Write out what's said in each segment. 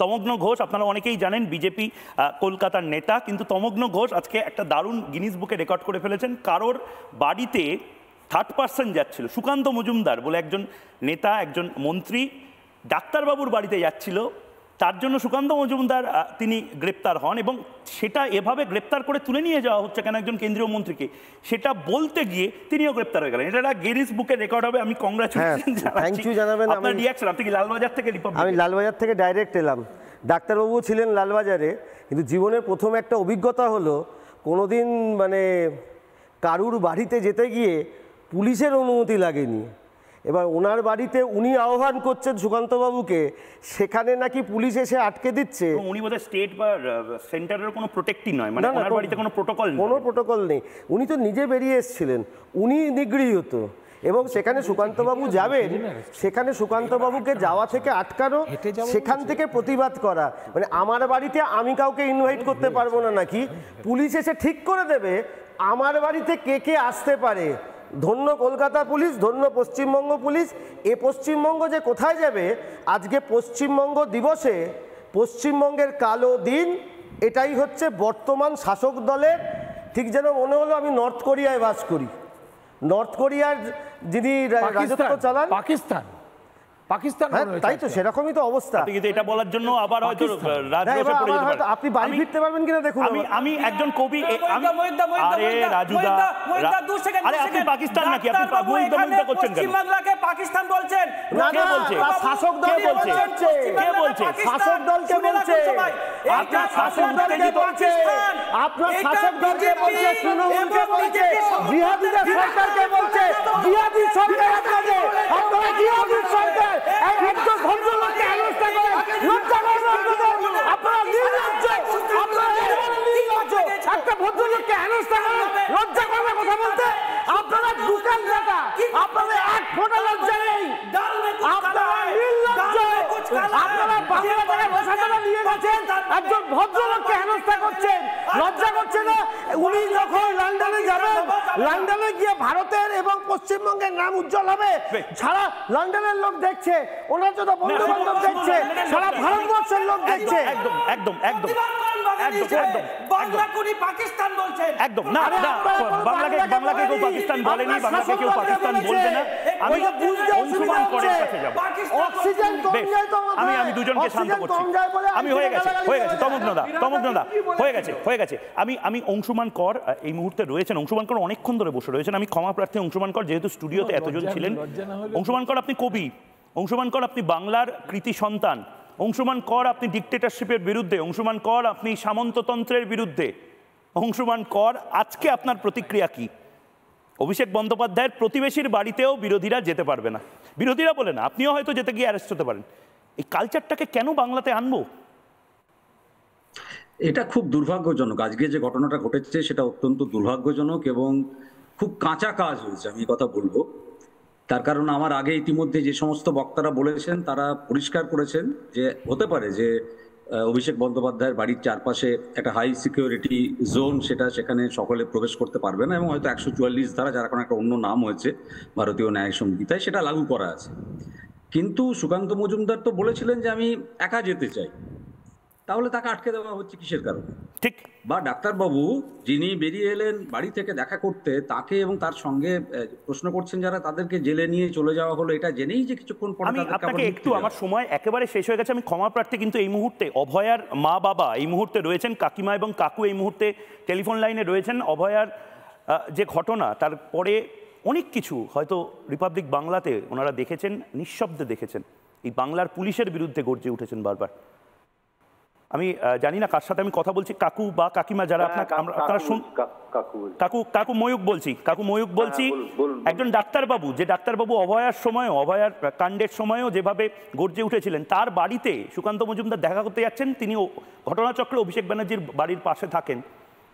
তমগ্ন ঘোষ আপনারা অনেকেই জানেন বিজেপি কলকাতার নেতা, কিন্তু তমগ্ন ঘোষ আজকে একটা দারুণ গিনিস বুকে রেকর্ড করে ফেলেছেন। কারোর বাড়িতে থার্ড পার্সন যাচ্ছিল, সুকান্ত মজুমদার বলে একজন নেতা, একজন মন্ত্রী ডাক্তারবাবুর বাড়িতে যাচ্ছিল, তার জন্য সুকান্ত মজুমদার তিনি গ্রেপ্তার হন এবং সেটা এভাবে গ্রেপ্তার করে তুলে নিয়ে যাওয়া হচ্ছে কেন একজন কেন্দ্রীয় মন্ত্রীকে, সেটা বলতে গিয়ে তিনিও গ্রেপ্তার হয়ে গেলেন। এটা একটা গিনিস বুকে রেকর্ড হবে। আমি কংগ্রাচুলেশন জানাচ্ছি। আপনার রিঅ্যাকশন, আপনি কি লালবাজার থেকে? আমি লালবাজার থেকে ডাইরেক্ট এলাম। ডাক্তারবাবু ছিলেন লালবাজারে, কিন্তু জীবনের প্রথম একটা অভিজ্ঞতা হলো কোনোদিন মানে কারুর বাড়িতে যেতে গিয়ে পুলিশের অনুমতি লাগেনি। এবার ওনার বাড়িতে উনি আহ্বান করছেন সুকান্তবাবুকে, সেখানে নাকি পুলিশ এসে আটকে দিচ্ছে। উনি বোধহয় স্টেট বা সেন্টারের কোনো প্রোটেক্টই নয়, মানে ওনার বাড়িতে কোনো প্রোটোকল নেই। কোনো প্রোটোকল নেই, উনি তো নিজে বেরিয়ে এসেছিলেন, উনি নিগৃহীত। এবং সেখানে সুকান্তবাবু যাবেন, সেখানে সুকান্তবাবুকে যাওয়া থেকে আটকানো, সেখান থেকে প্রতিবাদ করা, মানে আমার বাড়িতে আমি কাউকে ইনভাইট করতে পারবো না নাকি, পুলিশ এসে ঠিক করে দেবে আমার বাড়িতে কে কে আসতে পারে। ধন্য কলকাতা পুলিশ, ধন্য পশ্চিমবঙ্গ পুলিশ। এ পশ্চিমবঙ্গ যে কোথায় যাবে, আজকে পশ্চিমবঙ্গ দিবসে পশ্চিমবঙ্গের কালো দিন, এটাই হচ্ছে বর্তমান শাসক দলের। ঠিক যেন মনে হলো আমি নর্থ কোরিয়ায় বাস করি। নর্থ কোরিয়ার যিনি রাজত্ব চালান পাকিস্তান, তাই তো, সেরকমই তো অবস্থা। কিন্তু এটা বলার জন্য আবার হয়তো আপনি বাড়ি ফিরতে পারবেন কিনা দেখুন। আমি একজন কবি, আরে রাজুদা, আরে আপনি পাকিস্তান নাকি? আপনি করছেন কেন? পশ্চিমবাংলাকে পাকিস্তান বলছেন? না না, শাসক দল বলছে। কে বলছে? শাসক দলকে বলছে। আপনার শাসক দলকে বলছে, আপনার শাসক দলকে বলছে, তৃণমূলকে বলছে, জিহাদিদের সরকারকে বলছে। জিহাদি সরকার আপনাদের, আপনারা জিহাদি সরকার। একজন ভদ্রলোককে হেনস্থা করেন, লজ্জা করেন আপনাদের? আপনারা নির্লজ্জ, আপনারা নির্লজ্জ। একটা ভদ্রলোককে হেনস্থা করেন, লজ্জা করবে কথা বলতে? আপনারা দোকান দাতা, আপনাদের এক ফোঁটা লজ্জা নেই। আপনারা নির্লজ্জ, আপনারা বাংলা থেকে রসাদারা নিয়ে গেছেন, একজন ভদ্রলোককে হেনস্থা করছেন, লজ্জা করছে না? উনি যখন লন্ডনে যাবেন, লন্ডনে গিয়ে ভারতের এবং পশ্চিমবঙ্গের নাম উজ্জ্বল হবে। সারা লন্ডনের লোক দেখছে, ওনার যত বন্ধু বান্ধব দেখছে, সারা ভারতবর্ষের লোক দেখছে। একদম একদম একদম পাকিস্তান বলছেন। একদম না, বাংলাকে কেউ পাকিস্তান বলেনি, বাংলাকে কেউ পাকিস্তান বলবে না। আমি অংশুমান করের কাছে যাব। আমি দুজনকে শান্ত করছি। আমি হয়ে গেছে তমগ্নদা হয়ে গেছে। আমি অংশুমান কর এই মুহূর্তে রয়েছেন। অংশুমান কর অনেকক্ষণ ধরে বসে রয়েছেন। আমি ক্ষমা প্রার্থী অংশুমান কর, যেহেতু স্টুডিওতে এতজন ছিলেন। অংশুমান কর আপনি কবি, অংশুমান কর আপনি বাংলার কৃতি সন্তান, অংশুমান কর আপনি ডিক্টেটরশিপের বিরুদ্ধে, অংশুমান কর আপনি সামন্ততন্ত্রের বিরুদ্ধে। অংশুমান কর, আজকে আপনার প্রতিক্রিয়া কি? অভিষেক বন্দ্যোপাধ্যায়ের প্রতিবেশীর বাড়িতেও বিরোধীরা যেতে পারবে না, বিরোধীরা বলে না, আপনিও হয়তো যেতে গিয়ে অ্যারেস্ট হতে পারেন। এই কালচারটাকে কেন বাংলাতে আনবো? এটা খুব দুর্ভাগ্যজনক। আজকে যে ঘটনাটা ঘটেছে সেটা অত্যন্ত দুর্ভাগ্যজনক এবং খুব কাঁচা কাজ হয়েছে, আমি কথা বলবো। তার কারণ আমার আগে ইতিমধ্যে যে সমস্ত বক্তারা বলেছেন তারা পরিষ্কার করেছেন যে হতে পারে যে অভিষেক বন্দ্যোপাধ্যায়ের বাড়ির চারপাশে একটা হাই সিকিউরিটি জোন, সেখানে সকলে প্রবেশ করতে পারবে না এবং হয়তো 144 ধারা, যার এখন একটা অন্য নাম হয়েছে ভারতীয় ন্যায় সংহিতায়, সেটা লাগু করা আছে। কিন্তু সুকান্ত মজুমদার তো বলেছিলেন যে আমি একা যেতে চাই, তাহলে তাকে আটকে দেওয়া হচ্ছে কিসের কারণে? ঠিক, বা ডাক্তারবাবু যিনি বেরিয়ে এলেন বাড়ি থেকে দেখা করতে, তাকে এবং তার সঙ্গে প্রশ্ন করছেন যারা, তাদেরকে জেলে নিয়ে চলে যাওয়া হলো, এটা জেনেই যে কিছুক্ষণ পরে আপনাকে একটু, আমার সময় একেবারে শেষ হয়ে গেছে, আমি ক্ষমা প্রার্থী, কিন্তু এই মুহূর্তে অভয়ার মা বাবা এই মুহূর্তে রয়েছেন, কাকিমা এবং কাকু এই মুহূর্তে টেলিফোন লাইনে রয়েছেন। অভয়ার যে ঘটনা, তারপরে অনেক কিছু হয়তো রিপাবলিক বাংলাতে ওনারা দেখেছেন, নিঃশব্দে দেখেছেন। এই বাংলার পুলিশের বিরুদ্ধে গর্জে উঠেছেন বারবার। আমি জানি না কার সাথে আমি কথা বলছি, কাকু বা কাকিমা যারা আপনারা শুন। কাকু ময়ূক বলছি, একজন ডাক্তারবাবু, যে ডাক্তারবাবু অভয়ার সময়, অভয়ার কাণ্ডের সময়ও যেভাবে গর্জে উঠেছিলেন, তার বাড়িতে সুকান্ত মজুমদার দেখা করতে যাচ্ছেন, তিনি ঘটনাচক্রে অভিষেক ব্যানার্জির বাড়ির পাশে থাকেন,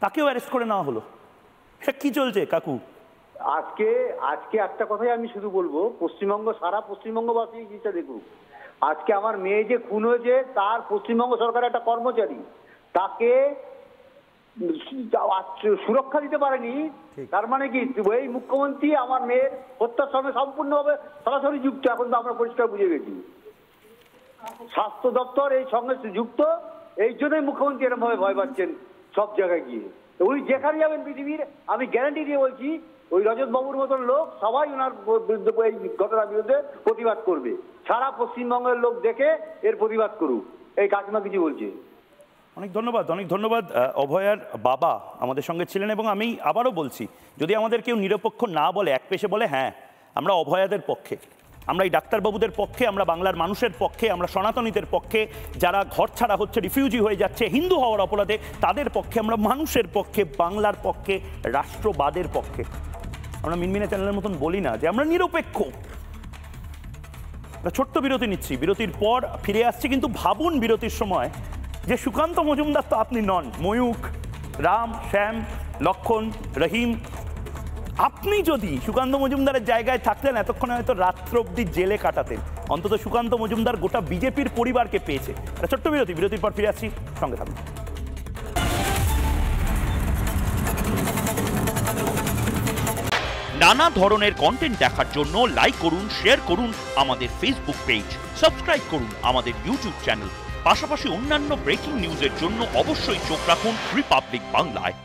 তাকেও অ্যারেস্ট করে নেওয়া হলো। এটা কি চলছে কাকু? আজকে একটা কথাই আমি শুধু বলবো, সারা পশ্চিমবঙ্গবাসী জিনিসটা দেখুক। আজকে আমার মেয়ে যে খুন হয়েছে, তার পশ্চিমবঙ্গ সরকারের একটা কর্মচারী তাকে সুরক্ষা দিতে পারেনি। তার মানে কি এই মুখ্যমন্ত্রী আমার মেয়ের হত্যার সঙ্গে সম্পূর্ণভাবে সরাসরি যুক্ত? এখন তো আমরা পরিষ্কার বুঝে গেছি। স্বাস্থ্য দপ্তর এই সঙ্গে যুক্ত, এই জন্যই মুখ্যমন্ত্রী এরকম ভাবে ভয় পাচ্ছেন সব জায়গায় গিয়ে। উনি যেখানে যাবেন পৃথিবীর, আমি গ্যারান্টি দিয়ে বলছি, ওই রজত বাবুর মতন লোক সবাই ওনার বিরুদ্ধে, এই ঘটনার বিরুদ্ধে প্রতিবাদ করবে। সারা পশ্চিমবঙ্গের লোক দেখে এর প্রতিবাদ করুক, এই কাকিমা কিছু বলছে। অনেক ধন্যবাদ। অভয়ার বাবা আমাদের সঙ্গে ছিলেন, এবং আমি আবারও বলছি, যদি আমাদের কেউ নিরপেক্ষ না বলে, এক পেশে বলে, হ্যাঁ আমরা অভয়াদের পক্ষে, আমরা এই ডাক্তারবাবুদের পক্ষে, আমরা বাংলার মানুষের পক্ষে, আমরা সনাতনীদের পক্ষে, যারা ঘর ছাড়া হচ্ছে, রিফিউজি হয়ে যাচ্ছে হিন্দু হওয়ার অপরাধে, তাদের পক্ষে, আমরা মানুষের পক্ষে, বাংলার পক্ষে, রাষ্ট্রবাদের পক্ষে। আমরা মিনমিনে চ্যানেলের মতন বলি না যে আমরা নিরপেক্ষ। আমরা ছোট্ট বিরতি নিচ্ছি, বিরতির পর ফিরে আসছি। কিন্তু ভাবুন বিরতির সময় যে সুকান্ত মজুমদার তো আপনি নন, ময়ূখ, রাম, শ্যাম, লক্ষণ, রহিম, আপনি যদি সুকান্ত মজুমদারের জায়গায় থাকতেন এতক্ষণে হয়তো রাত্র অব্দি জেলে কাটাতেন। অন্তত সুকান্ত মজুমদার গোটা বিজেপির পরিবারকে পেয়েছে। ছোট্ট বিরতির পর ফিরে আসছি, সঙ্গে থাকুন। নানা ধরনের কন্টেন্ট দেখার জন্য লাইক করুন, শেয়ার করুন আমাদের ফেসবুক পেজ, সাবস্ক্রাইব করুন আমাদের ইউটিউব চ্যানেল। পাশাপাশি অন্যান্য ব্রেকিং নিউজের জন্য অবশ্যই চোখ রাখুন রিপাবলিক বাংলায়।